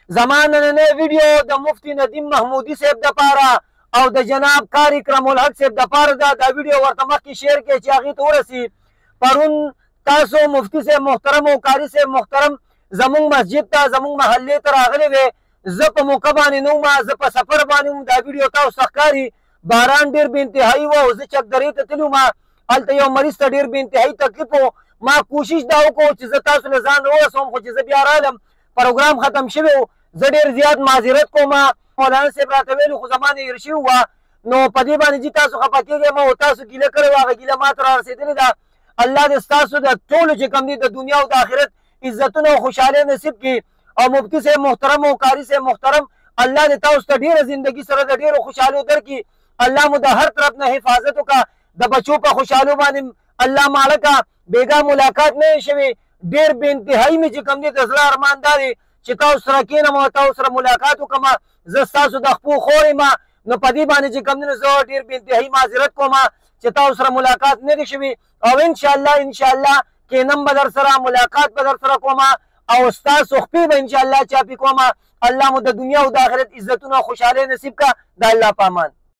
زما نننی ویډیو د مفتی ندیم محمودي صاحب دپاره او د جناب قاری اکرم الحق صاحب دپاره ده. دا ویډیو ورته مخکې شیر کړئ چې هغې ته ورسي. پرون تاسو مفتی صاحب محترم او قاري صاحب محترم زمونږ مسجد ته زمونږ محلې ته راغلي وې. زه په موقع باندې نه وم، زه په سفر باندې وم. دا ویډیو تاسو ته ښکاري. باران ډېر بې انتهایي و او زه چکدرې ته تللی وم. هلته یو مریض ته ډېر بې انتهایي تکلیف و. ما کوشش دا وکړو چې زه تاسو له ځان راورسوم، خو چې زه بیا رالم پروګرام ختم شوی و. زه ډېر زیات معذرت کوم. مولانا صاحب راته ویلي خو زما نه هېر شوي وه، نو په دې باندې چې تاسو خفه کېږئ ما او تاسو ګیله کړې وه، هغه ګیله ما ته را رسېدلې ده. الله دې ستاسو د ټولو چې کوم دي د دنیا او د آخرت عزتونه او خوشحالۍ نصیب کړي. او مفتی صاحب محترم او قاري صاحب محترم الله دې تاسو ته ډېره زندګي سره د ډېرو خوشحالیو درکړي. الله مو د هر طرف نه حفاظت وکړه. د بچو په خوشحالو باندې الله ماړه کړه. بېګا ملاقات نه وي شوې. ډېر بې انتهایي مې چې کوم دی د زړه ارمان دا دی چې تاسو سره کښېنم او تاسو سره ملاقات وکړم. زه ستاسو د خپو خور یم، نو په دې باندې چې کوم دی نو زه ډېر بې انتهایي معذرت کوم چې تاسو سره ملاقات نه دی شوي. او انشاءالله کښېنم به در سره، ملاقات به در سره کوم او ستاسو خپې به انشاءالله چاپي کوم. الله مو د دنیا او د آخرت عزتونه او خوشحالۍ نصیب کړه. د الله په امان.